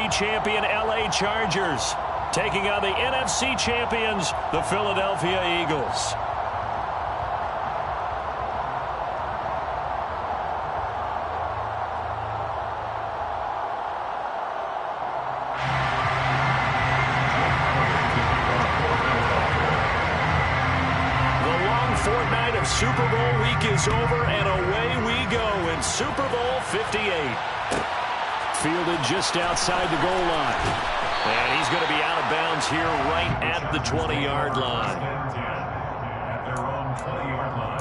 Champion LA Chargers taking on the NFC champions, the Philadelphia Eagles. The long fortnight of Super Bowl week is over, and away we go in Super Bowl 58. Fielded just outside the goal line. And he's going to be out of bounds here right at the 20-yard line. At their own 20-yard line.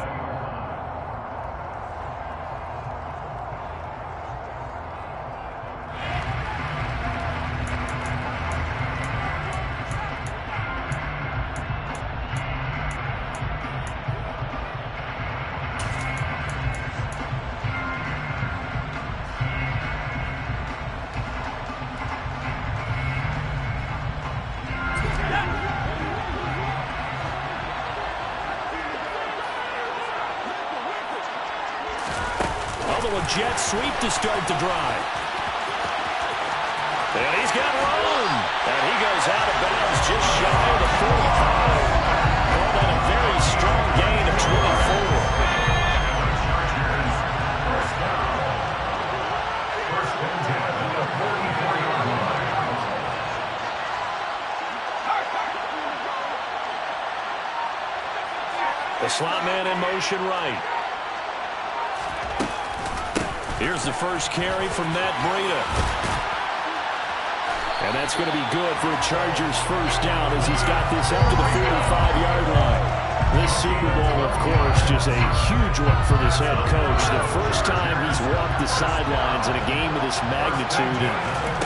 Jet sweep to start the drive. And he's got room. And he goes out of bounds just shy of the 45. Called that a very strong gain of 24. The slot man in motion right. Here's the first carry from Matt Breida. And that's going to be good for a Chargers first down as he's got this up to the 45-yard line. This Super Bowl, of course, just a huge one for this head coach. The first time he's walked the sidelines in a game of this magnitude. And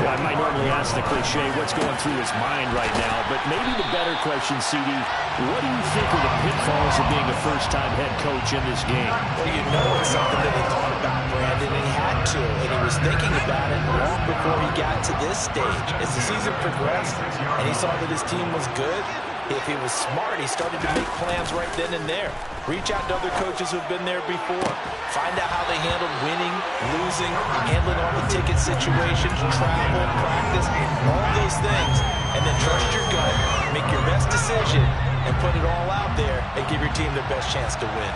well, I might normally ask the cliche, what's going through his mind right now? But maybe the better question, CD, what do you think are the pitfalls of being a first-time head coach in this game? Well, you know it's something that he thought about, Brandon, and he had to. And he was thinking about it long before he got to this stage. As the season progressed and he saw that his team was good, if he was smart, he started to make plans right then and there. Reach out to other coaches who've been there before. Find out how they handled winning, losing, handling all the ticket situations, travel, practice, all those things. And then trust your gut, make your best decision, and put it all out there and give your team their best chance to win.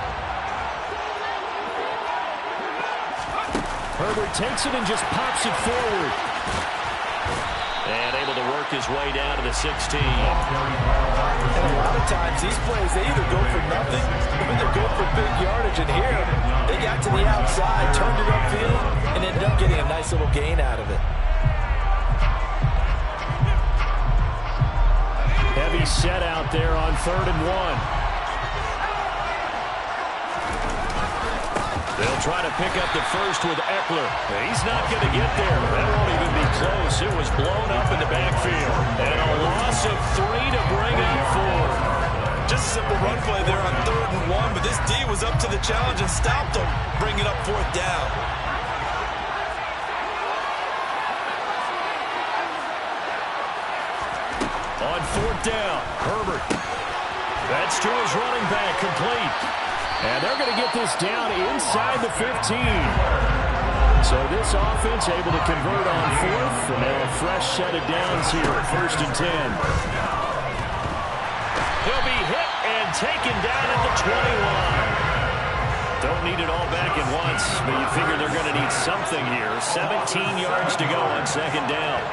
Herbert takes it and just pops it forward. And able to work his way down to the 16. And a lot of times, these plays, they either go for nothing or they go for big yardage. And here, they got to the outside, turned it upfield, and ended up getting a nice little gain out of it. Heavy set out there on 3rd and 1. They'll try to pick up the first with Eckler. He's not going to get there. That won't even be close. It was blown up in the backfield. And a loss of 3 to bring up 4. Just a simple run play there on 3rd and 1, but this D was up to the challenge and stopped him, bringing up 4th down. On 4th down, Herbert. That's to his running back, complete. And they're going to get this down inside the 15. So this offense able to convert on 4th, and now a fresh set of downs here at 1st and 10. He'll be hit and taken down at the 20 line. Don't need it all back at once, but you figure they're going to need something here. 17 yards to go on 2nd down.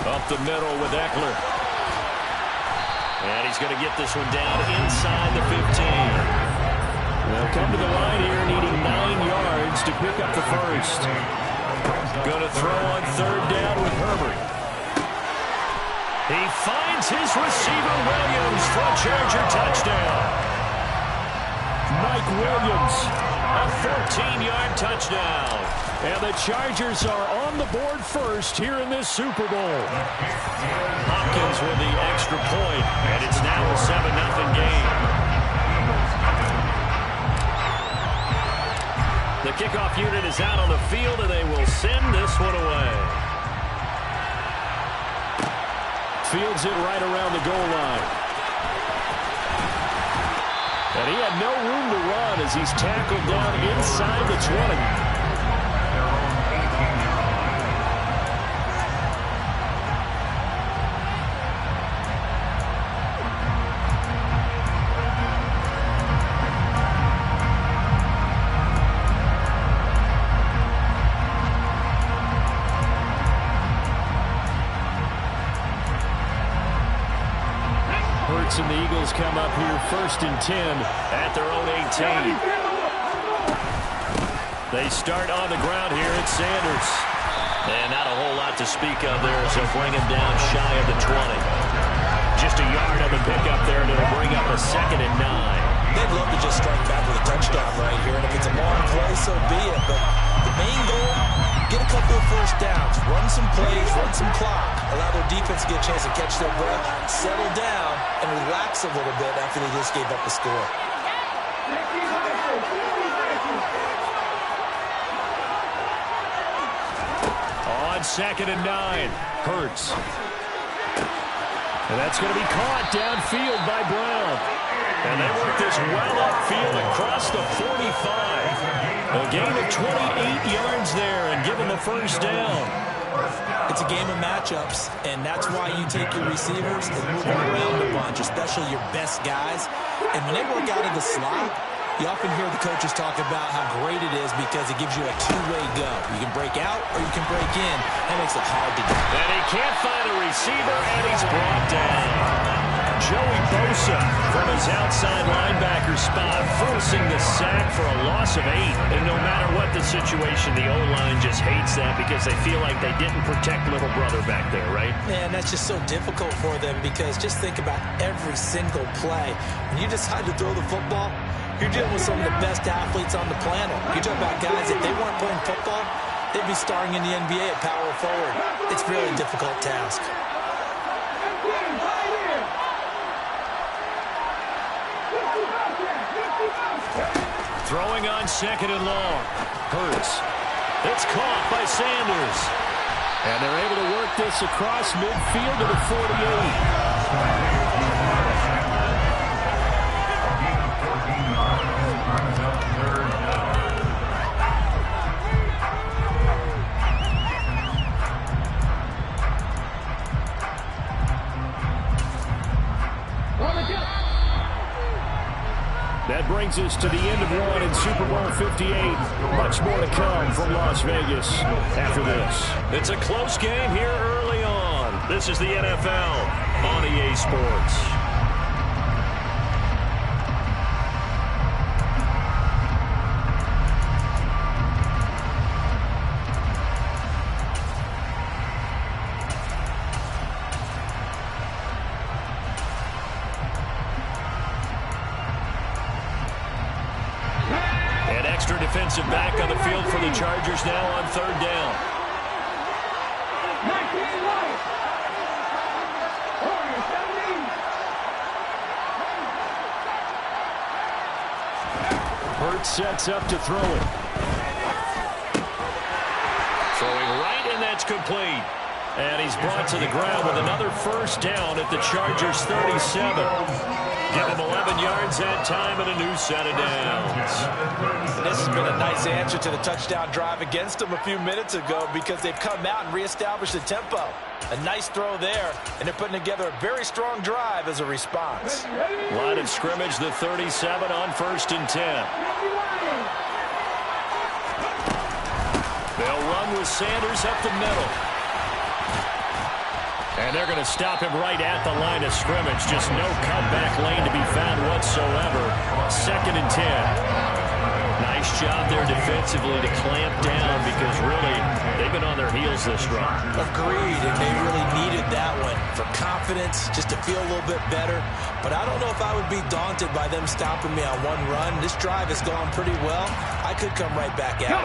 Up the middle with Eckler. And he's going to get this one down inside the 15. They'll come to the line here needing 9 yards to pick up the first. Going to throw on 3rd down with Herbert. He finds his receiver Williams for a Charger touchdown. Mike Williams, a 14-yard touchdown. And the Chargers are on the board first here in this Super Bowl. Hopkins with the extra point, and it's now a 7-0 game. The kickoff unit is out on the field, and they will send this one away. Fields it right around the goal line. And he had no room to run as he's tackled down inside the 20. And the Eagles come up here 1st and 10 at their own 18. They start on the ground here at Sanders. And not a whole lot to speak of there as they'll bring him down shy of the 20. Just a yard on the pickup there, and it'll bring up a 2nd and 9. They'd love to just strike back with a touchdown right here, and if it's a long play, so be it. But the main goal, get a couple of first downs, run some plays, run some clock, allow their defense to get a chance to catch their breath, settle down, and relax a little bit after they just gave up the score. On 2nd and 9, Hurts. And that's going to be caught downfield by Brown. And they work this well upfield across the 45. A gain of 28 yards there and give them the first down. It's a game of matchups, and that's why you take your receivers and move them around a bunch, especially your best guys. And when they work out of the slot, you often hear the coaches talk about how great it is because it gives you a two-way go. You can break out or you can break in. That makes it hard to do. And he can't find a receiver, and he's brought down. Joey Bosa from his outside linebacker spot, forcing the sack for a loss of 8. And no matter what the situation, the O-line just hates that because they feel like they didn't protect little brother back there, right? Man, that's just so difficult for them because just think about every single play. When you decide to throw the football, you're dealing with some of the best athletes on the planet. You talk about guys, if they weren't playing football, they'd be starring in the NBA at power forward. It's a really difficult task. Throwing on 2nd and long. Hurts. It's caught by Sanders. And they're able to work this across midfield to the 48. That brings us to the end of one in Super Bowl 58. Much more to come from Las Vegas after this. It's a close game here early on. This is the NFL on EA Sports. Extra defensive back on the field for the Chargers now on 3rd down. Hurts sets up to throw it. Throwing right, and that's complete. And he's brought to the ground with another first down at the Chargers' 37. Give him 11 yards that time and a new set of downs. This has been a nice answer to the touchdown drive against them a few minutes ago because they've come out and reestablished the tempo. A nice throw there, and they're putting together a very strong drive as a response. Line of scrimmage, the 37 on 1st and 10. They'll run with Sanders up the middle. And they're going to stop him right at the line of scrimmage. Just no cutback lane to be found whatsoever. 2nd and 10. Nice job there defensively to clamp down because really they've been on their heels this run. Agreed, and they really needed that one for confidence, just to feel a little bit better. But I don't know if I would be daunted by them stopping me on one run. This drive has gone pretty well. I could come right back at them.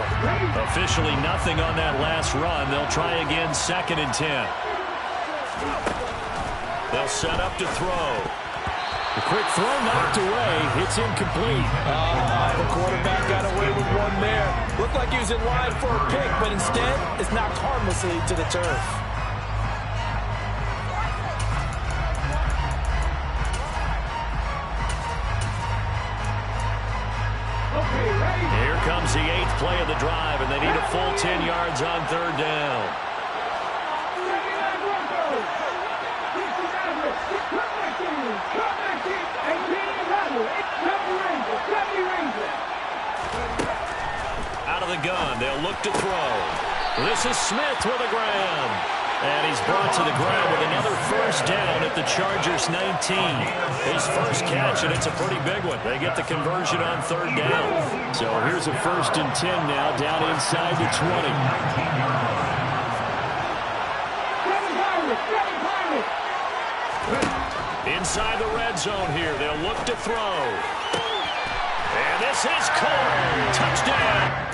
Officially nothing on that last run. They'll try again 2nd and 10. They'll set up to throw. The quick throw knocked away. It's incomplete. The quarterback got away with one there. Looked like he was in line for a pick, but instead it's knocked harmlessly to the turf. becomes the 8th play of the drive, and they need a full 10 yards on third down. Out of the gun, they'll look to throw. This is Smith with a grab. And he's brought to the ground with another first down at the Chargers' 19. His first catch, and it's a pretty big one. They get the conversion on third down. So here's a 1st and 10 now, down inside the 20. Inside the red zone here, they'll look to throw. And this is Cole. Touchdown.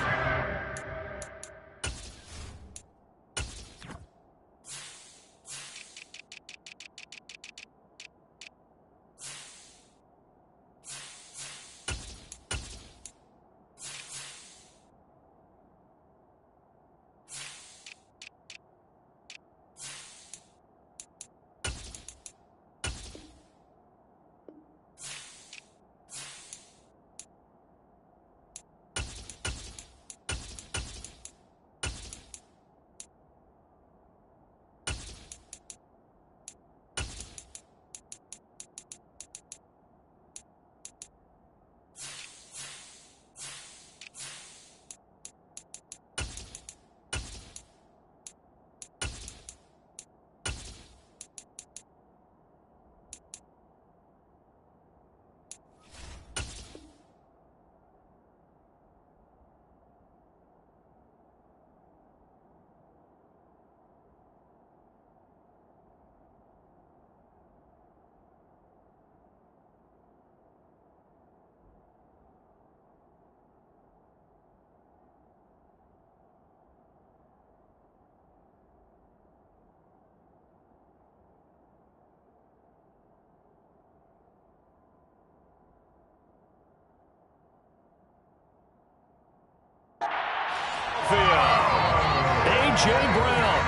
A.J. Brown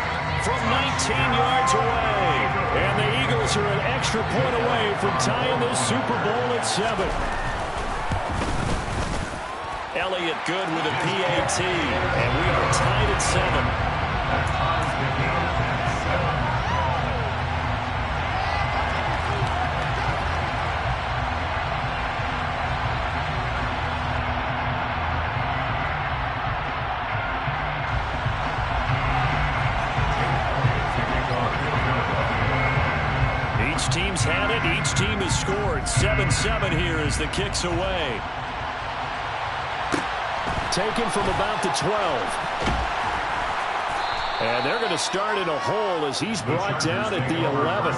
from 19 yards away. And the Eagles are an extra point away from tying this Super Bowl at 7. Elliott good with a PAT. And we are tied at 7. Team's had it. Each team has scored. 7-7 here as the kick's away. Taken from about the 12. And they're going to start in a hole as he's brought down at the 11.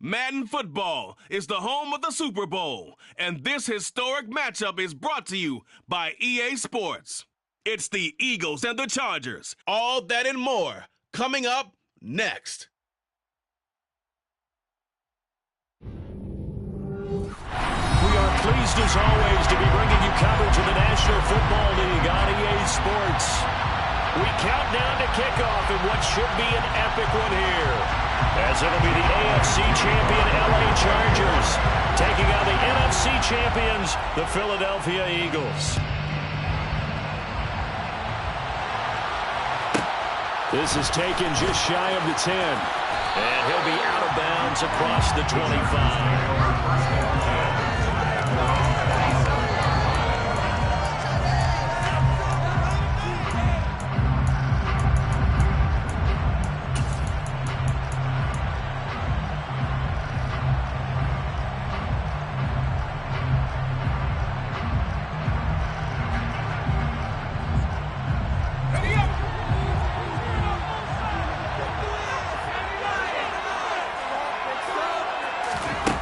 Madden Football is the home of the Super Bowl, and this historic matchup is brought to you by EA Sports. It's the Eagles and the Chargers. All that and more coming up next. We are pleased as always to be bringing you coverage of the National Football League on EA Sports. We count down to kickoff in what should be an epic one here, as it'll be the AFC champion LA Chargers taking on the NFC champions, the Philadelphia Eagles. This is taken just shy of the 10, and he'll be out of bounds across the 25.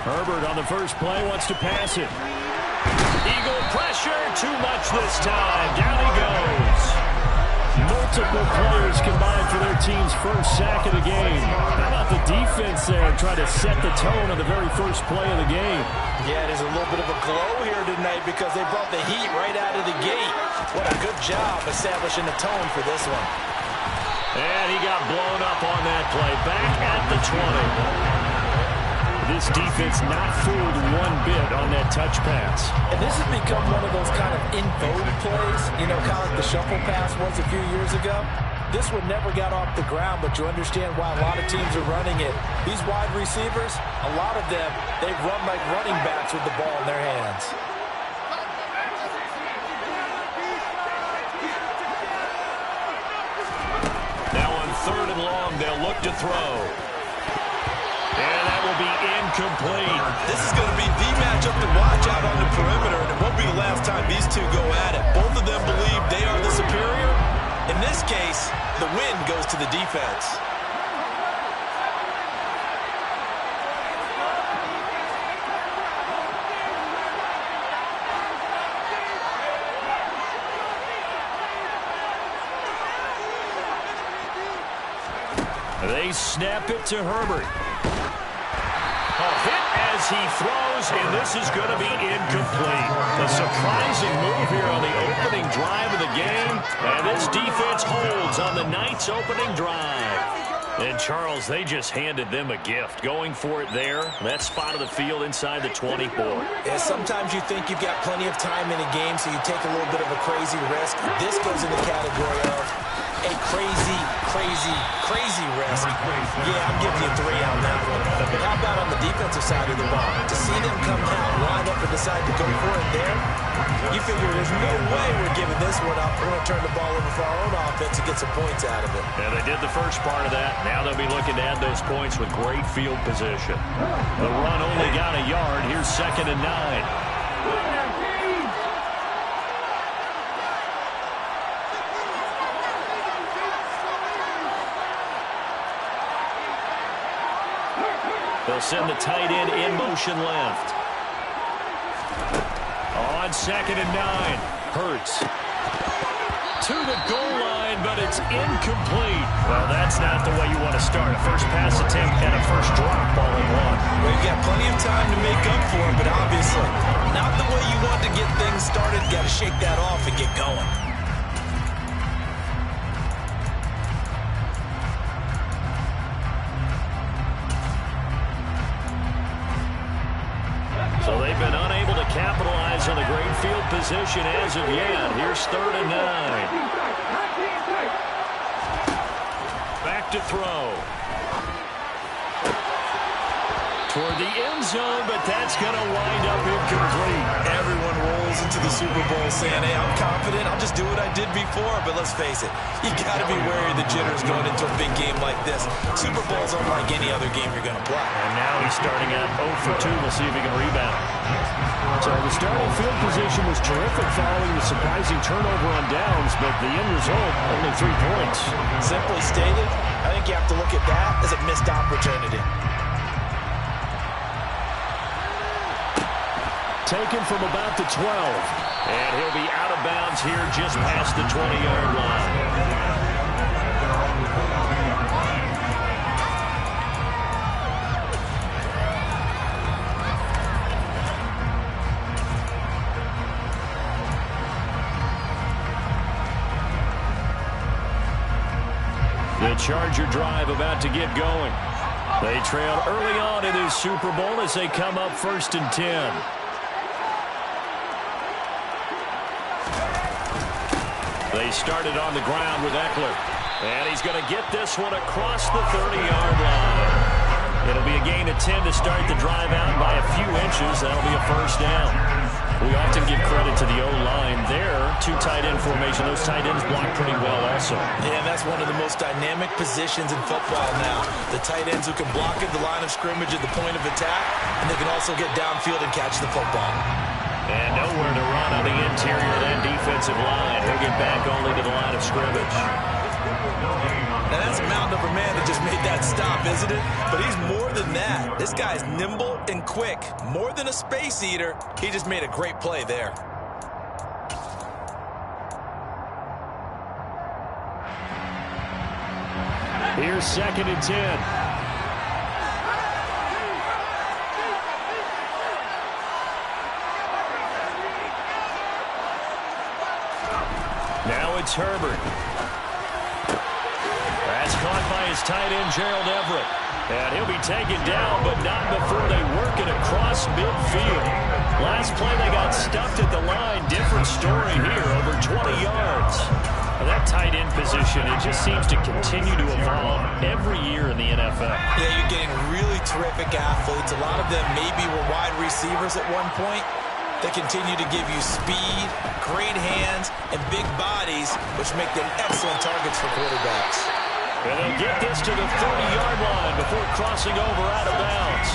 Herbert on the first play wants to pass it. Eagle pressure, too much this time. Down he goes. Multiple players combined for their team's first sack of the game. How about the defense there trying to set the tone on the very first play of the game? Yeah, there's a little bit of a glow here tonight because they brought the heat right out of the gate. What a good job establishing the tone for this one. And he got blown up on that play. Back at the 20. This defense not fooled one bit on that touch pass. And this has become one of those kind of in vogue plays, you know, kind of like the shuffle pass was a few years ago. This one never got off the ground, but you understand why a lot of teams are running it. These wide receivers, a lot of them, they run like running backs with the ball in their hands. Now on 3rd and long, they'll look to throw. And that will be incomplete. This is going to be the matchup to watch out on the perimeter, and it won't be the last time these two go at it. Both of them believe they are the superior. In this case, the win goes to the defense. They snap it to Herbert. A hit as he throws, and this is going to be incomplete. A surprising move here on the opening drive of the game, and this defense holds on the night's opening drive. And, Charles, they just handed them a gift. Going for it there, that spot of the field inside the 24. Yeah, sometimes you think you've got plenty of time in a game, so you take a little bit of a crazy risk. This goes in the category of a crazy risk. Yeah, I'm giving you 3 on that one. But how about on the defensive side of the ball? To see them come out, line up, and decide to go for it there, you figure there's no way we're giving this one up. We're going to turn the ball over for our own offense and get some points out of it. Yeah, they did the first part of that. Now they'll be looking to add those points with great field position. The run only got a yard. Here's 2nd and 9. They'll send the tight end in motion left. On 2nd and 9. Hurts. To the goal line, but it's incomplete. Well, that's not the way you want to start. A first pass attempt and a first drop all in one. Well, you've got plenty of time to make up for it, but obviously not the way you want to get things started. Got to shake that off and get going. So they've been unable to capitalize on the great field position as of yet. Here's 3rd and 9. Back to throw. Toward the end zone, but that's going to wind up incomplete. Everyone rolls into the Super Bowl saying, hey, I'm confident, I'll just do what I did before. But let's face it, you got to be wary of the jitters going into a big game like this. Super Bowl's unlike any other game you're going to play. And now he's starting out 0 for 2. We'll see if he can rebound. So the starting field position was terrific following the surprising turnover on downs, but the end result, only 3 points. Simply stated, I think you have to look at that as a missed opportunity. taken from about the 12. And he'll be out of bounds here just past the 20-yard line. The Charger drive about to get going. They trail early on in this Super Bowl as they come up 1st and 10. They started on the ground with Eckler. And he's going to get this one across the 30-yard line. It'll be a gain of 10 to start the drive out by a few inches. That'll be a first down. We often give credit to the O-line there. Two tight end formation. Those tight ends block pretty well also. Yeah, that's one of the most dynamic positions in football now. The tight ends who can block at the line of scrimmage at the point of attack, and they can also get downfield and catch the football. And nowhere to run on the interior of that defensive line. He'll get back only to the line of scrimmage. Now that's a mountain of a man that just made that stop, isn't it? But he's more than that. This guy's nimble and quick. More than a space eater. He just made a great play there. Here's 2nd and 10. Now it's Herbert. That's caught by his tight end, Gerald Everett. And he'll be taken down, but not before they work it across midfield. Last play, they got stuffed at the line. Different story here, over 20 yards. Well, that tight end position, it just seems to continue to evolve every year in the NFL. Yeah, you're getting really terrific athletes. A lot of them maybe were wide receivers at one point. They continue to give you speed, great hands, and big bodies, which make them excellent targets for quarterbacks. And they'll get this to the 30-yard line before crossing over out of bounds.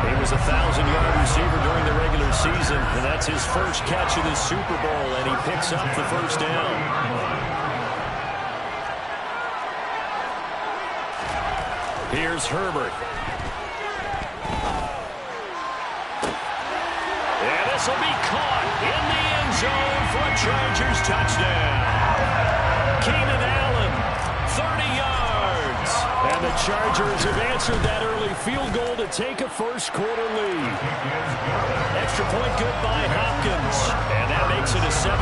He was a 1,000-yard receiver during the regular season, and that's his first catch of the Super Bowl, and he picks up the first down. Here's Herbert. And this will be caught in the end zone for a Chargers touchdown. Keenan Allen, 30 yards. And the Chargers have answered that early field goal to take a first-quarter lead. Extra point good by Hopkins. And that makes it a 7-3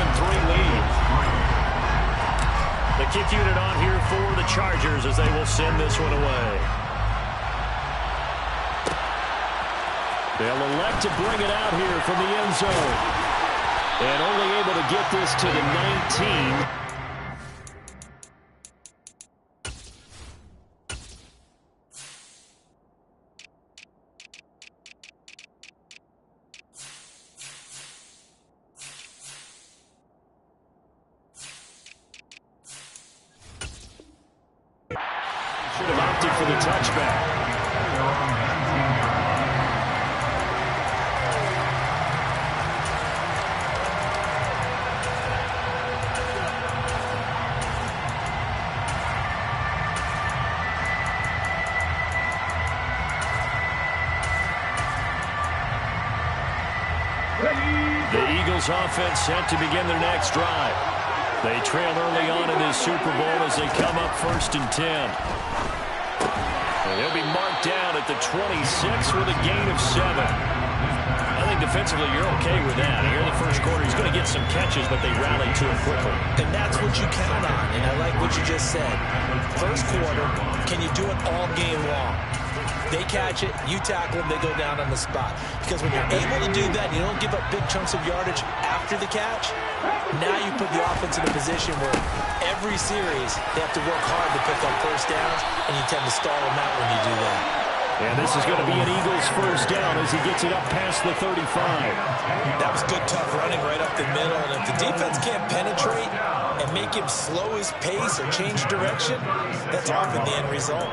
lead. The kick unit on here for the Chargers as they will send this one away. They'll elect to bring it out here from the end zone. And only able to get this to the 19. Should have opted for the touchback. The Eagles offense set to begin their next drive. They trail early on in this Super Bowl as they come up 1st and 10. And he'll be marked down at the 26 with a gain of 7. I think defensively you're okay with that. Here in the first quarter he's going to get some catches, but they rally to him quickly. And that's what you count on, and I like what you just said. First quarter, can you do it all game long? They catch it, you tackle them, they go down on the spot. Because when you're able to do that, you don't give up big chunks of yardage after the catch. Now you put the offense in a position where every series they have to work hard to pick up first downs, and you tend to stall them out when you do that. And this is going to be an Eagles first down as he gets it up past the 35. That was good, tough running right up the middle. And if the defense can't penetrate and make him slow his pace or change direction, that's often the end result.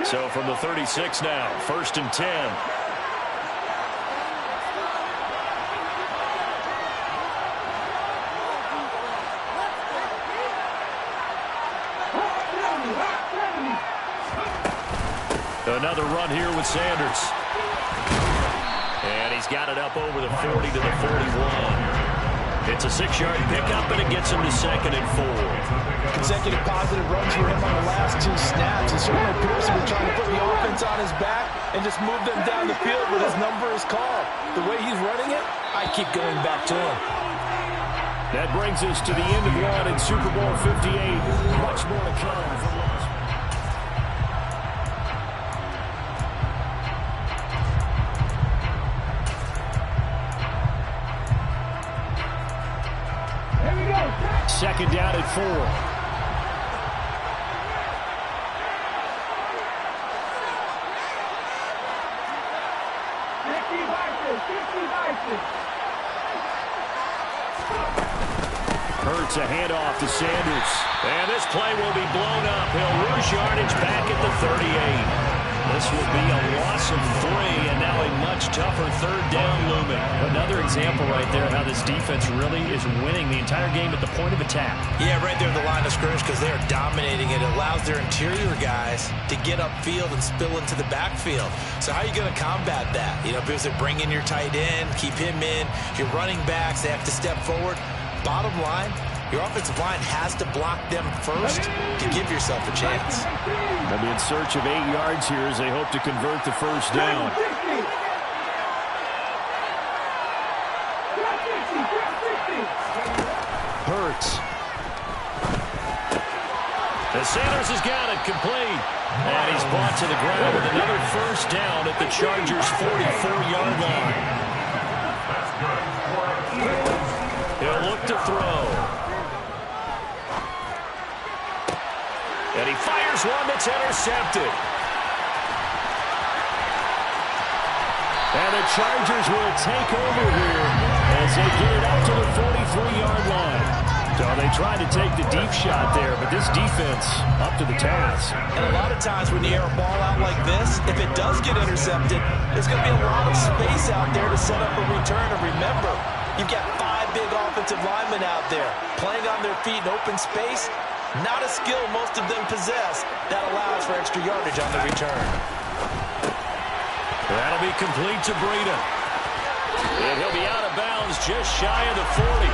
So from the 36 now, 1st and 10. Another run here with Sanders. And he's got it up over the 40 to the 41. It's a 6-yard pickup, and it gets him to 2nd and 4. Consecutive positive runs for him on the last 2 snaps. It certainly appears to be trying to put the offense on his back and just move them down the field, but his number is called. The way he's running it, I keep going back to him. That brings us to the end of one in Super Bowl 58. Much more to come from Las Vegas. Second down at 4. Hurts a handoff to Sanders. And this play will be blown up. He'll lose yardage back at the 38. This will be a loss of 3, and now a much tougher 3rd down looming. Another example right there of how this defense really is winning the entire game at the point of attack. Yeah, right there at the line of scrimmage because they're dominating it. It allows their interior guys to get upfield and spill into the backfield. So how are you going to combat that? You know, because they bring in your tight end, keep him in. Your running backs, they have to step forward. Bottom line, your offensive line has to block them first to give yourself a chance. They'll be in search of 8 yards here as they hope to convert the first down. Hurts. And Sanders has got it complete. And he's brought to the ground with another first down at the Chargers' 44-yard line. He'll look to throw. And he fires one that's intercepted. And the Chargers will take over here as they get it up to the 43-yard line. So they tried to take the deep shot there, but this defense up to the task. And a lot of times when you air a ball out like this, if it does get intercepted, there's going to be a lot of space out there to set up a return. And remember, you've got 5 big offensive linemen out there playing on their feet in open space. Not a skill most of them possess that allows for extra yardage on the return. That'll be complete to Breida. And he'll be out of bounds just shy of the 40.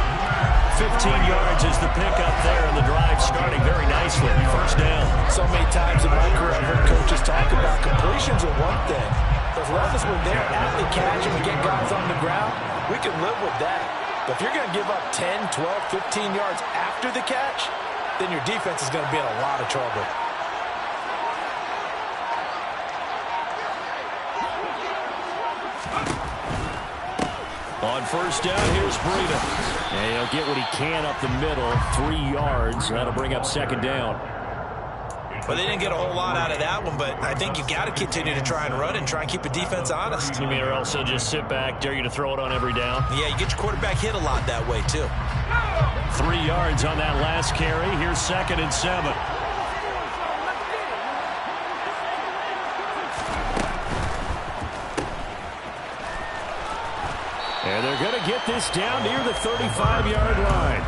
15 yards is the pickup there, and the drive starting very nicely. First down. So many times in my career I've heard coaches talk about completions are one thing. As long as we're there at the catch and we get guys on the ground, we can live with that. But if you're going to give up 10, 12, 15 yards after the catch, then your defense is going to be in a lot of trouble. On first down, here's Breida. And he'll get what he can up the middle, 3 yards. That'll bring up second down. Well, they didn't get a whole lot out of that one, but I think you've got to continue to try and run and try and keep the defense honest. You mean, or also just sit back, dare you to throw it on every down? Yeah, you get your quarterback hit a lot that way, too. 3 yards on that last carry. Here's 2nd and 7. And they're going to get this down near the 35-yard line.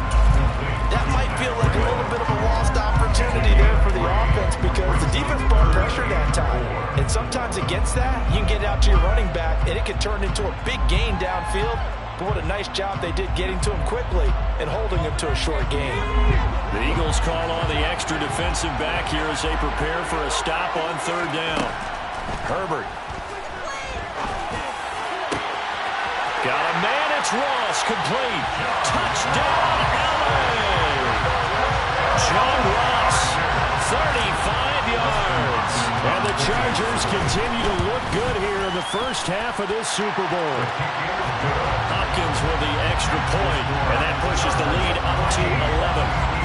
That might feel like a little bit of a lost opportunity there for the offense because the defense brought pressure that time. And sometimes against that, you can get out to your running back, and it can turn into a big gain downfield. But what a nice job they did getting to him quickly and holding him to a short gain. The Eagles call on the extra defensive back here as they prepare for a stop on third down. Herbert. Got a man, it's Ross, complete. Touchdown, LA! John Ross, 35 yards. And the Chargers continue to look good here in the first half of this Super Bowl. Hopkins with the extra point, and that pushes the lead up to 11.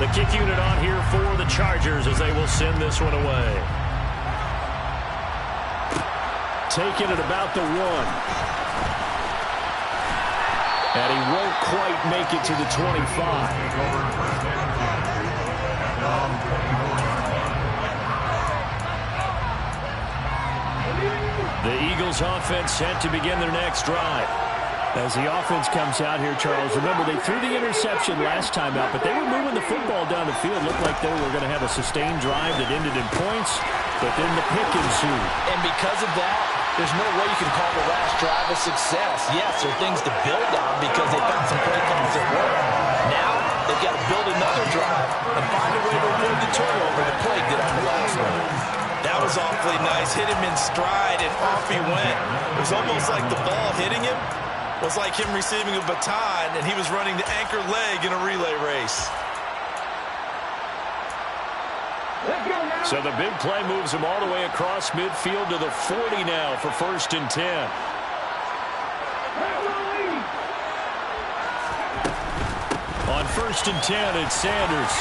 The kick unit on here for the Chargers as they will send this one away. Taking it about the 1. And he won't quite make it to the 25. The Eagles offense set to begin their next drive. As the offense comes out here, Charles, remember they threw the interception last time out, but they were moving the football down the field. Looked like they were going to have a sustained drive that ended in points, but then the pick ensued. And because of that, there's no way you can call the last drive a success. Yes, there are things to build on because they found some play calls that work. Now, they've got to build another drive and find a way to avoid the turnover that plagued it on the last one. That was awfully nice. Hit him in stride, and off he went. It was almost like the ball hitting him was like him receiving a baton, and he was running the anchor leg in a relay race. So the big play moves him all the way across midfield to the 40 now for 1st and 10. On 1st and 10, it's Sanders.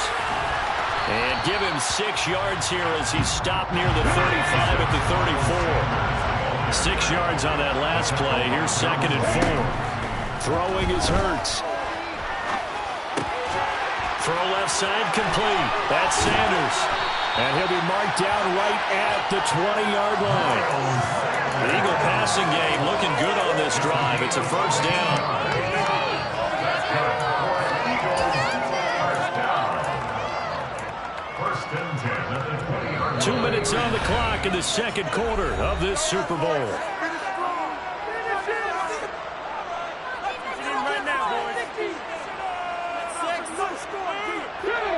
And give him 6 yards here as he's stopped near the 35 at the 34. 6 yards on that last play. Here's 2nd and 4. Throwing is Hurts. Throw left side complete. That's Sanders. And he'll be marked down right at the 20-yard line. The Eagle passing game looking good on this drive. It's a 1st down. 2 minutes on the clock in the 2nd quarter of this Super Bowl.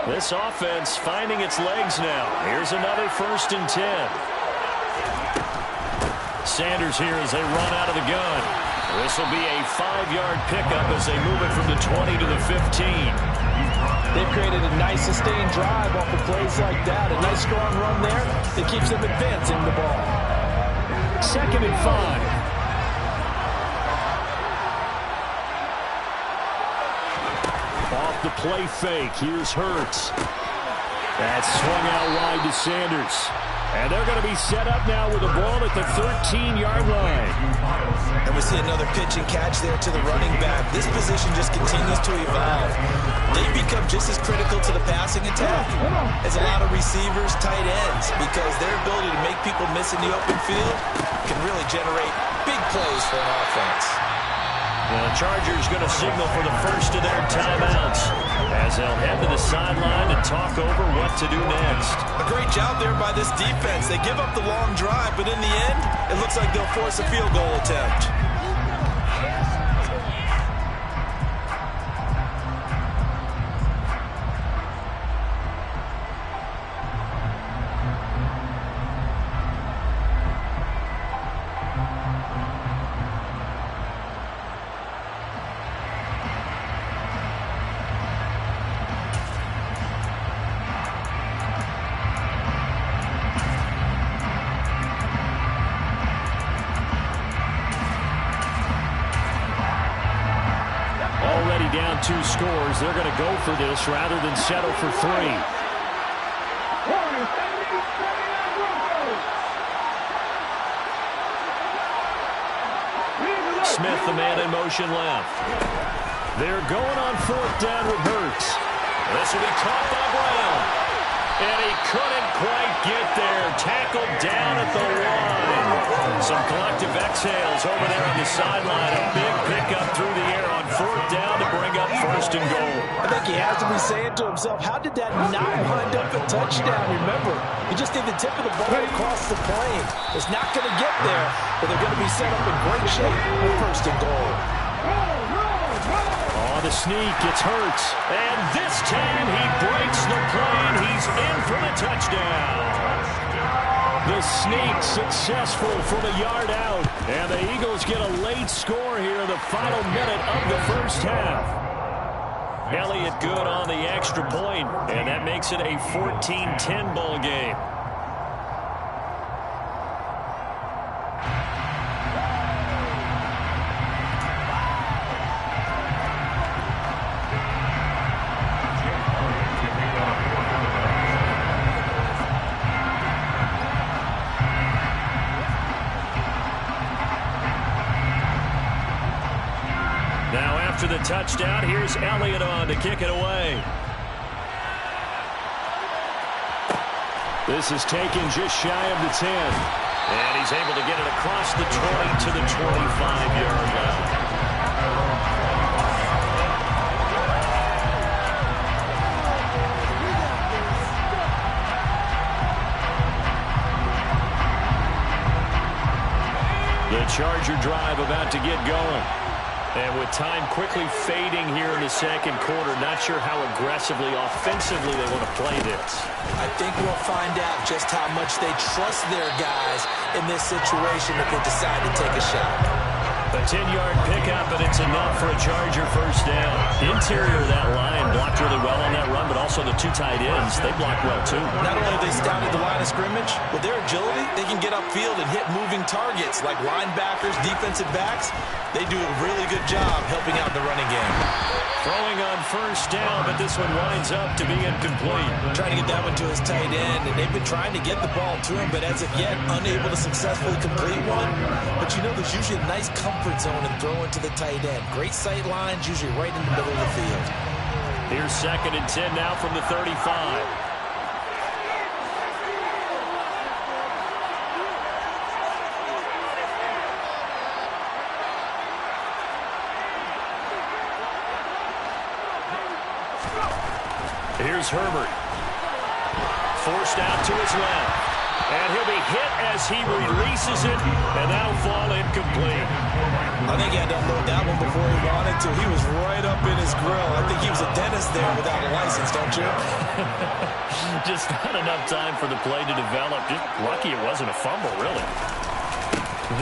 This offense finding its legs now. Here's another 1st and 10. Sanders here as they run out of the gun. This will be a 5-yard pickup as they move it from the 20 to the 15. They've created a nice sustained drive off of plays like that. A nice strong run there that keeps them advancing the ball. 2nd and 5. Off the play fake. Here's Hurts. That's swung out wide to Sanders. And they're going to be set up now with the ball at the 13-yard line. And we see another pitch and catch there to the running back. This position just continues to evolve. They become just as critical to the passing attack as a lot of receivers, tight ends, because their ability to make people miss in the open field can really generate big plays for an offense. The Chargers going to signal for the first of their timeouts as they'll head to the sideline and talk over what to do next. A great job there by this defense. They give up the long drive, but in the end, it looks like they'll force a field goal attempt. Down 2 scores. They're going to go for this rather than settle for 3. Smith, the man in motion left. They're going on 4th down with Hurts. This will be caught by Brown. And he couldn't quite get there. Tackled down at the line. Some collective exhales over there on the sideline. A big pickup through the air on 4th down to bring up 1st and goal. I think he has to be saying to himself, how did that not wind up a touchdown? Remember, he just did the tip of the ball across the plane. It's not going to get there, but they're going to be set up in great shape with 1st and goal. The sneak, it's Hurts. And this time he breaks the plane. He's in for the touchdown. The sneak successful from a yard out. And the Eagles get a late score here in the final minute of the 1st half. Elliott good on the extra point, and that makes it a 14-10 ball game. After the touchdown, here's Elliott on to kick it away. This is taken just shy of the 10. And he's able to get it across the 20 to the 25-yard line. The Charger drive about to get going. And with time quickly fading here in the second quarter, not sure how aggressively, offensively they want to play this. I think we'll find out just how much they trust their guys in this situation if they decide to take a shot. A 10-yard pickup, and it's enough for a Charger first down. The interior of that line blocked really well on that run, but also the two tight ends, they blocked well too. Not only have they scouted the line of scrimmage, with their agility, they can get upfield and hit moving targets like linebackers, defensive backs. They do a really good job helping out the running game. Throwing on first down, but this one winds up to be incomplete. Trying to get that one to his tight end, and they've been trying to get the ball to him, but as of yet, unable to successfully complete one. But you know, there's usually a nice comfort zone in throwing to the tight end. Great sight lines, usually right in the middle of the field. Here's 2nd and 10 now from the 35. Here's Herbert. Forced out to his left. And he'll be hit as he releases it, and that'll fall incomplete. I think he had to unload that one before he wanted to. He was right up in his grill. I think he was a dentist there without a license, don't you? Just not enough time for the play to develop. Just lucky it wasn't a fumble, really.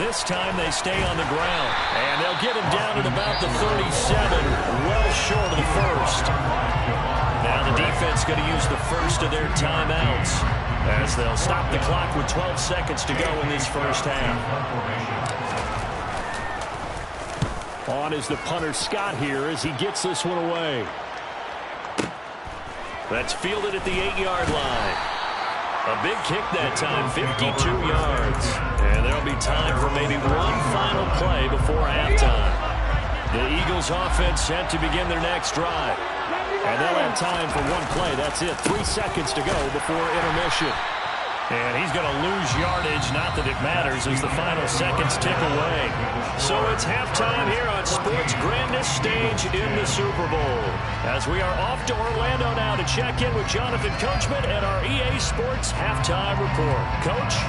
This time they stay on the ground, and they'll get him down at about the 37, well short of the first. Now the defense going to use the first of their timeouts as they'll stop the clock with 12 seconds to go in this first half. On is the punter Scott here as he gets this one away. That's fielded at the 8-yard line. A big kick that time, 52 yards. And there'll be time for maybe one final play before halftime. The Eagles offense set to begin their next drive. And they'll have time for one play. That's it. 3 seconds to go before intermission. And he's going to lose yardage. Not that it matters as the final seconds tick away. So it's halftime here on sports' grandest stage in the Super Bowl. As we are off to Orlando now to check in with Jonathan Coachman and our EA Sports Halftime Report. Coach?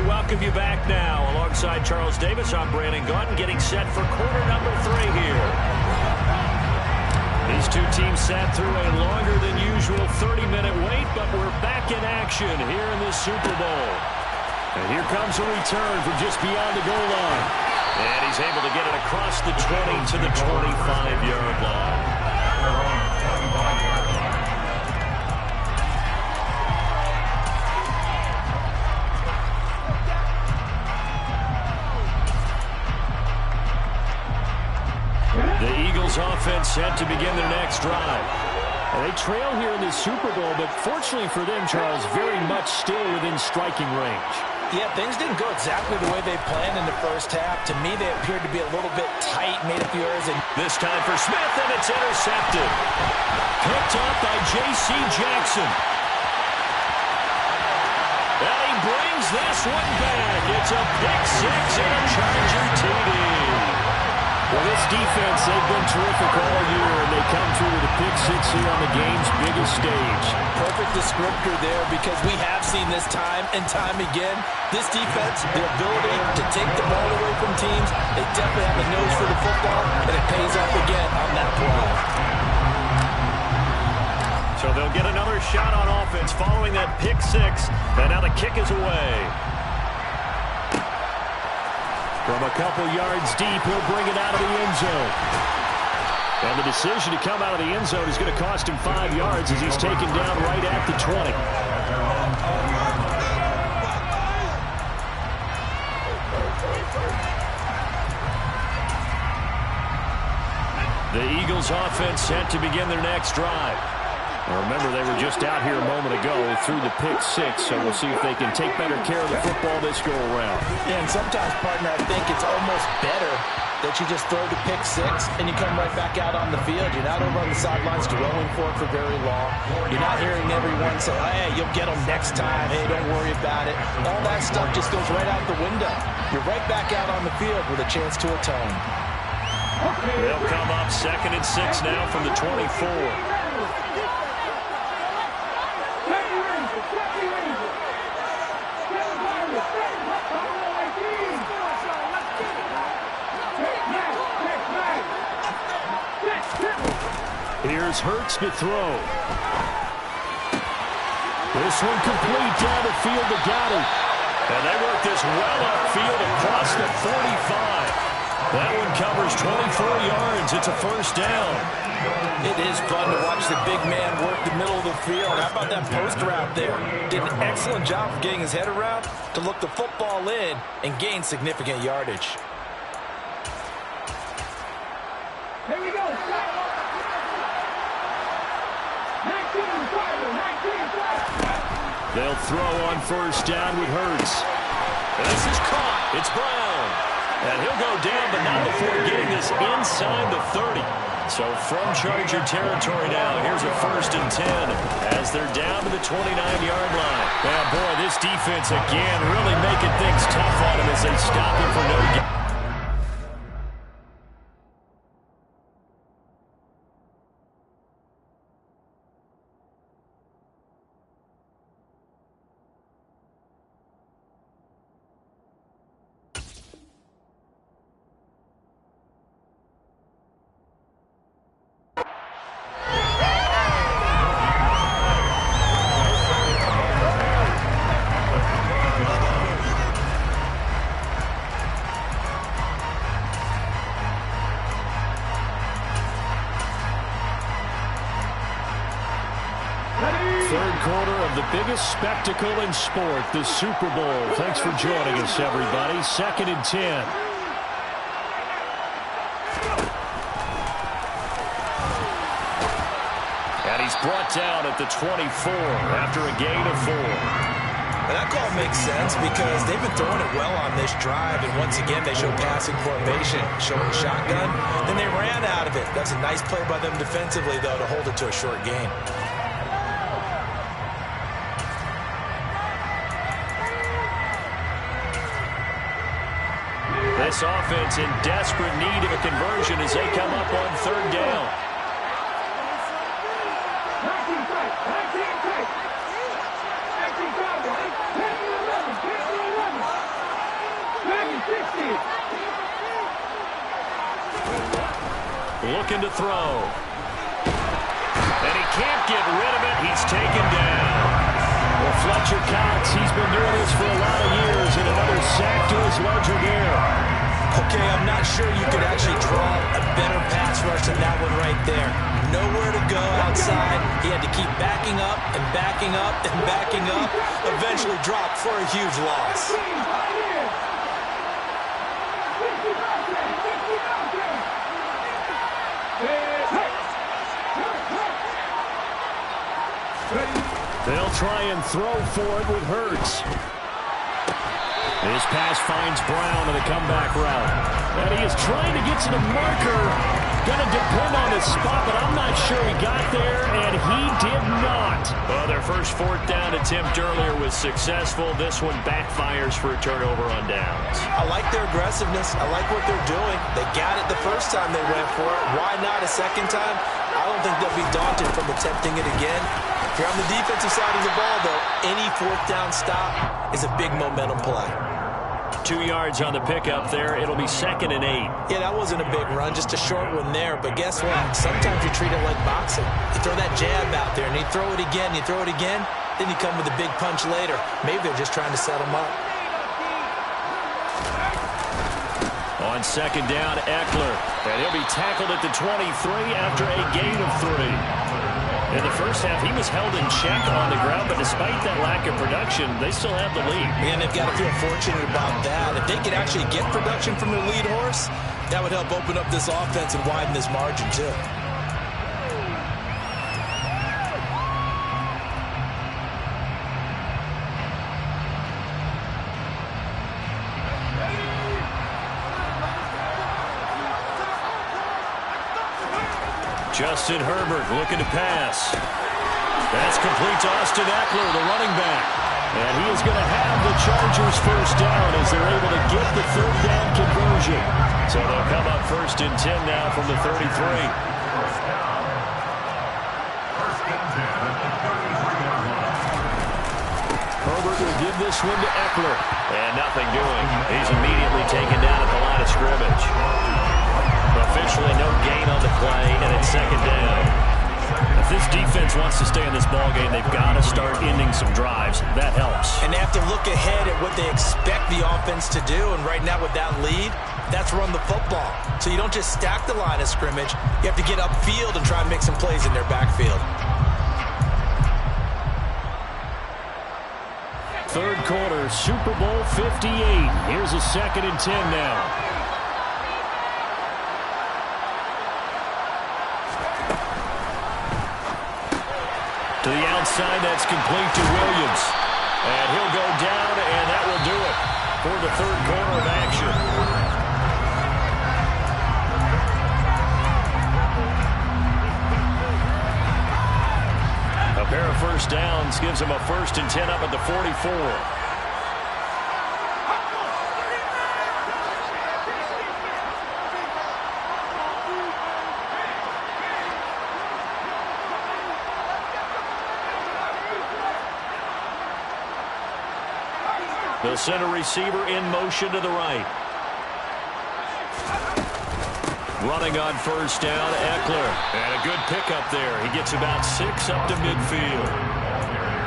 Welcome you back now. Alongside Charles Davis, I'm Brandon Gaudin, getting set for quarter number 3 here. These two teams sat through a longer than usual 30-minute wait, but we're back in action here in the Super Bowl. And here comes a return from just beyond the goal line. And he's able to get it across the 20 to the 25-yard line. The Eagles offense set to begin their next drive. And they trail here in the Super Bowl, but fortunately for them, Charles, very much still within striking range. Yeah, things didn't go exactly the way they planned in the first half. To me, they appeared to be a little bit tight, made a few errors. And this time for Smith, and it's intercepted. Picked up by J.C. Jackson. And he brings this one back. It's a pick six and a Charger TD. Well, this defense, they've been terrific all year, and they come through with a pick six here on the game's biggest stage. Perfect descriptor there, because we have seen this time and time again. This defense, their ability to take the ball away from teams, they definitely have a nose for the football, and it pays off again on that play. So they'll get another shot on offense following that pick six, and now the kick is away. From a couple yards deep, he'll bring it out of the end zone. And the decision to come out of the end zone is going to cost him 5 yards as he's taken down right at the 20. The Eagles offense set to begin their next drive. Now remember, they were just out here a moment ago through the pick six, so we'll see if they can take better care of the football this go-around. Yeah, and sometimes, partner, I think it's almost better that you just throw the pick six and you come right back out on the field. You're not over on the sidelines throwing for it for very long. You're not hearing everyone say, hey, you'll get them next time. Hey, don't worry about it. All that stuff just goes right out the window. You're right back out on the field with a chance to atone. They'll come up 2nd and 6 now from the 24. Here's Hurts to throw. This one complete down the field to Goddard. And they work this well upfield across the 45. That one covers 24 yards. It's a first down. It is fun to watch the big man work the middle of the field. How about that post route there? Did an excellent job of getting his head around to look the football in and gain significant yardage. Here we go. They'll throw on first down with Hurts. And this is caught. It's Brown. And he'll go down, but not before getting this inside the 30. So from Charger territory now, here's a 1st and 10 as they're down to the 29-yard line. Now, boy, this defense again really making things tough on him as they stop him for no gain. Biggest spectacle in sport, the Super Bowl. Thanks for joining us, everybody. 2nd and 10. And he's brought down at the 24 after a gain of 4. And that call makes sense because they've been throwing it well on this drive, and once again they show passing formation, showing shotgun. Then they ran out of it. That's a nice play by them defensively, though, to hold it to a short gain. This offense in desperate need of a conversion as they come up on 3rd down. Looking to throw. And he can't get rid of it. He's taken down. Well, Fletcher Cox, he's been doing this for a lot of years, and another sack to his ledger there. Okay, I'm not sure you could actually draw a better pass rush than that one right there. Nowhere to go outside. He had to keep backing up and backing up and backing up. Eventually dropped for a huge loss. They'll try and throw for it with Hurts. His pass finds Brown on the comeback route. And he is trying to get to the marker. Going to depend on his spot, but I'm not sure he got there, and he did not. Well, their first 4th down attempt earlier was successful. This one backfires for a turnover on downs. I like their aggressiveness. I like what they're doing. They got it the first time they went for it. Why not a second time? I don't think they'll be daunted from attempting it again. If you're on the defensive side of the ball, though, any 4th down stop is a big momentum play. 2 yards on the pickup there. It'll be 2nd and 8. Yeah, that wasn't a big run, just a short one there. But guess what? Sometimes you treat it like boxing. You throw that jab out there, and you throw it again, you throw it again, then you come with a big punch later. Maybe they're just trying to set them up. On 2nd down, Eckler. And he'll be tackled at the 23 after a gain of 3. In the first half, he was held in check on the ground, but despite that lack of production, they still have the lead. And they've got to feel fortunate about that. If they could actually get production from their lead horse, that would help open up this offense and widen this margin, too. Justin Herbert looking to pass. That's complete to Austin Eckler, the running back. And he is going to have the Chargers first down as they're able to get the third down conversion. So they'll come up 1st and 10 now from the 33. Herbert will give this one to Eckler. And nothing doing. He's immediately taken down at the line of scrimmage. Officially no gain on the play, and it's 2nd down. If this defense wants to stay in this ballgame, they've got to start ending some drives. That helps. And they have to look ahead at what they expect the offense to do, and right now with that lead, that's run the football. So you don't just stack the line of scrimmage. You have to get upfield and try and make some plays in their backfield. 3rd quarter, Super Bowl 58. Here's a 2nd and 10 now. To the outside, that's complete to Williams. And he'll go down, and that will do it for the 3rd quarter of action. A pair of first downs gives him a 1st and 10 up at the 44. They'll send a receiver in motion to the right. Running on first down, Eckler. And a good pickup there. He gets about 6 up to midfield.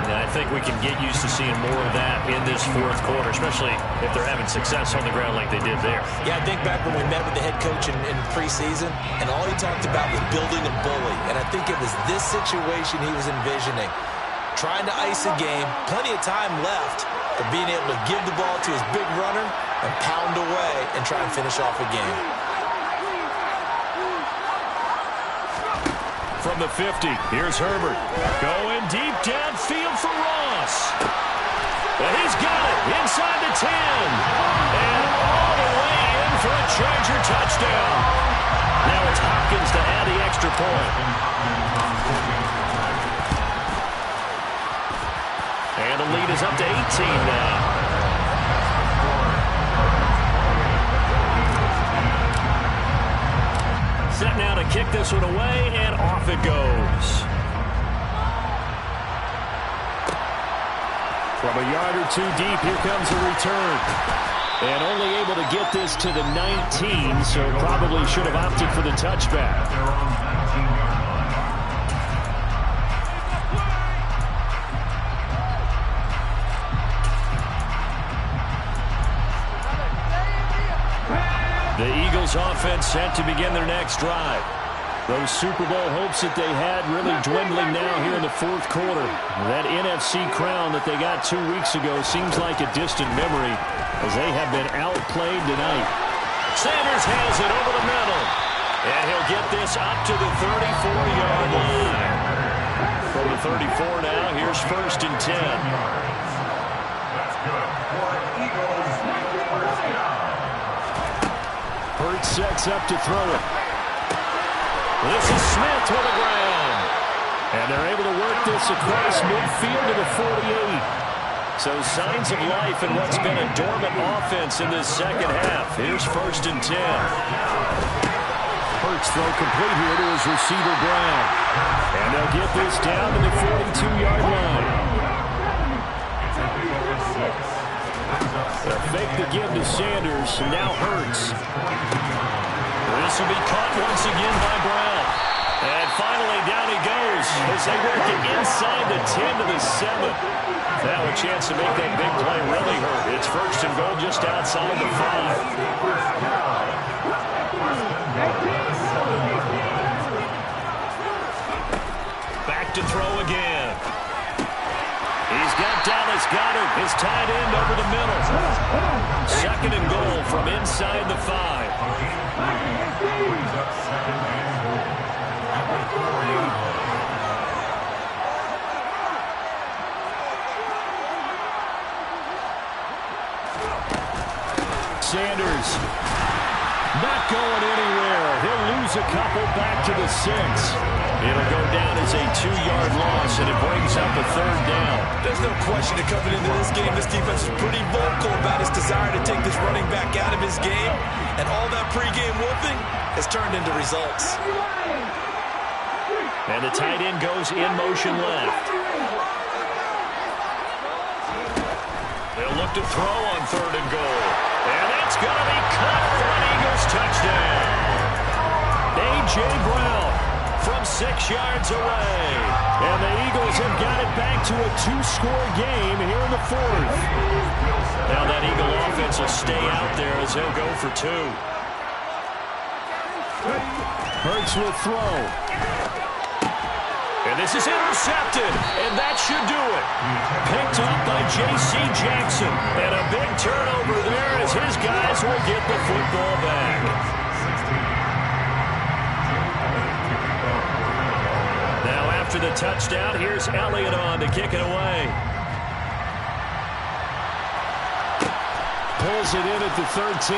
And I think we can get used to seeing more of that in this 4th quarter, especially if they're having success on the ground like they did there. Yeah, I think back when we met with the head coach in preseason, and all he talked about was building a bully. And I think it was this situation he was envisioning. Trying to ice a game, plenty of time left, but being able to give the ball to his big runner and pound away and try and finish off a game. From the 50, here's Herbert. Going deep downfield for Ross. And he's got it inside the 10. And all the way in for a Charger touchdown. Now it's Hopkins to add the extra point. And the lead is up to 18 now. Set now to kick this one away, and off it goes. From a yard or 2 deep, here comes a return. And only able to get this to the 19, so probably should have opted for the touchback. The Eagles offense set to begin their next drive. Those Super Bowl hopes that they had really dwindling now here in the 4th quarter. That NFC crown that they got 2 weeks ago seems like a distant memory as they have been outplayed tonight. Sanders has it over the middle. And he'll get this up to the 34-yard line. From the 34 now, here's 1st and 10. Hurts sets up to throw it. This is Smith with the ground. And they're able to work this across midfield to the 48. So signs of life in what's been a dormant offense in this 2nd half. Here's 1st and 10. Hurts throw complete here to his receiver Brown. And they'll get this down to the 42-yard line. They'll fake the give to Sanders, and now Hurts. This will be caught once again by Brown. And finally, down he goes as they work it inside the 10 to the 7. Now a chance to make that big play really hurt. It's 1st and goal just outside the 5. Back look to throw again. He's got Dallas Goedert, his tight end, over the middle. 2nd and goal from inside the 5. Sanders not going anywhere. He'll lose a couple back to the 6. It'll go down as a 2-yard loss, and it brings up a 3rd down. There's no question that coming into this game, this defense is pretty vocal about his desire to take this running back out of his game, and all that pregame whooping has turned into results. And the tight end goes in motion left. They'll look to throw on 3rd and goal. And that's going to be caught for an Eagles touchdown. A.J. Brown from 6 yards away. And the Eagles have got it back to a 2-score game here in the 4th. Now that Eagle offense will stay out there as they'll go for 2. Hurts will throw. And this is intercepted, and that should do it. Picked up by J.C. Jackson. And a big turnover there as his guys will get the football back. Now after the touchdown, here's Elliott on to kick it away. Pulls it in at the 13.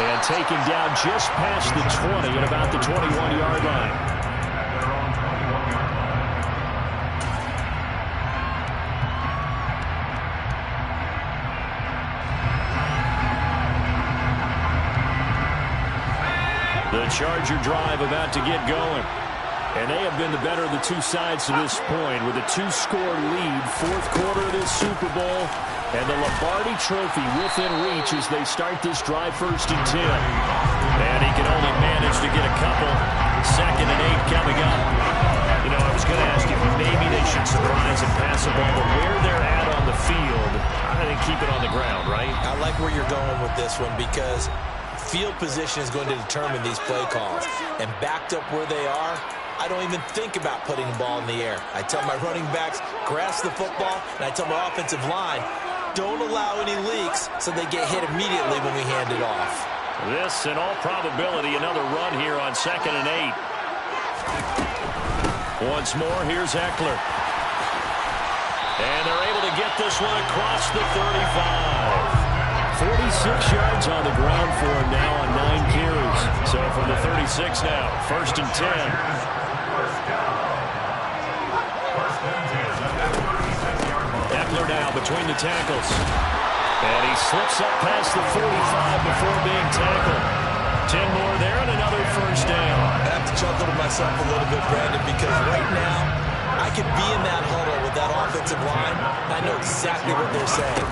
And taken down just past the 20 at about the 21-yard line. The Charger drive about to get going. And they have been the better of the 2 sides to this point with a 2-score lead, 4th quarter of this Super Bowl, and the Lombardi Trophy within reach as they start this drive 1st and 10. And he can only manage to get a couple. 2nd and 8 coming up. You know, I was going to ask you if maybe they should surprise and pass the ball, but where they're at on the field, I think keep it on the ground, right? I like where you're going with this one because field position is going to determine these play calls. And backed up where they are, I don't even think about putting the ball in the air. I tell my running backs, grasp the football, and I tell my offensive line, don't allow any leaks so they get hit immediately when we hand it off. This, in all probability, another run here on 2nd and 8. Once more, here's Eckler. And they're able to get this one across the 35. 46 yards on the ground for him now on 9 carries. So from the 36 now, 1st and 10. Eckler now between the tackles. And he slips up past the 45 before being tackled. 10 more there and another 1st down. I have to chuckle to myself a little bit, Brandon, because right now I could be in that huddle with that offensive line, and I know exactly what they're saying.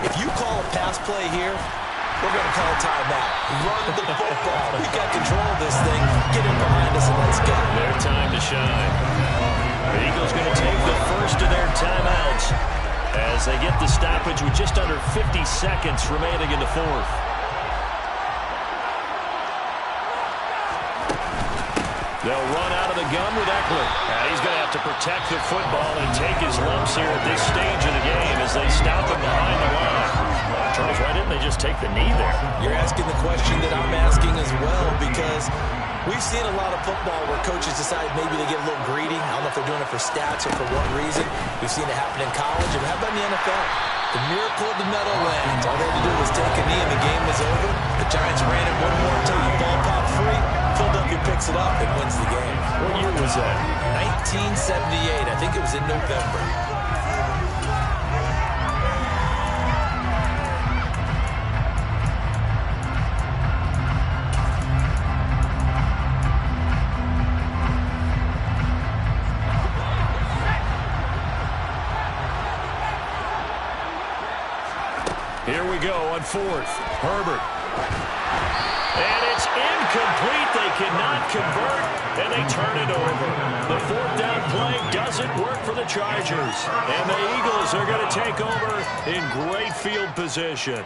If you call a pass play here, we're going to call a timeout. Run the football. We got control of this thing. Get it behind us and let's go. Their time to shine. The Eagles going to take the first of their timeouts as they get the stoppage with just under 50 seconds remaining in the 4th. They'll run out of the gun with Eckler. And he's going to have to protect the football and take his lumps here at this stage of the game as they stop him behind the line. Charles, why didn't they just take the knee there? You're asking the question that I'm asking as well, because we've seen a lot of football where coaches decide maybe they get a little greedy. I don't know if they're doing it for stats or for what reason. We've seen it happen in college. And how about in the NFL? The miracle of the Meadowlands. All they had to do was take a knee and the game was over. The Giants ran it one more until the ball popped free. Philadelphia picks it up and wins the game. What year was that? 1978. I think it was in November. Here we go on 4th. Herbert. And it's incomplete. They cannot convert, and they turn it over. The 4th down play doesn't work for the Chargers. And the Eagles are going to take over in great field position.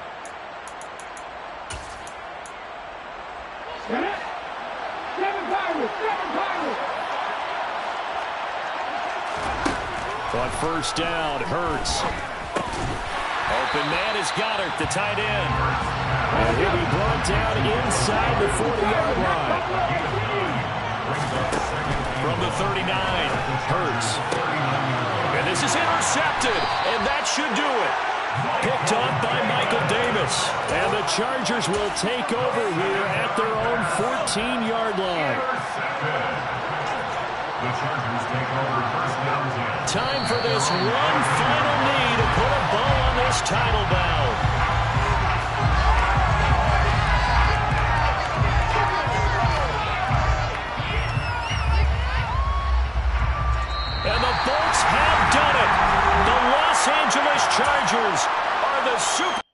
On first down, Hurts. Open man is Goddard, the tight end. And he'll be brought down inside the 40-yard line. From the 39, Hurts. And this is intercepted, and that should do it. Picked off by Michael Davis. And the Chargers will take over here at their own 14-yard line. The Chargers take over first down. Time for this one final knee to put a bow on this title bout. And the Bolts have done it. The Los Angeles Chargers are the Super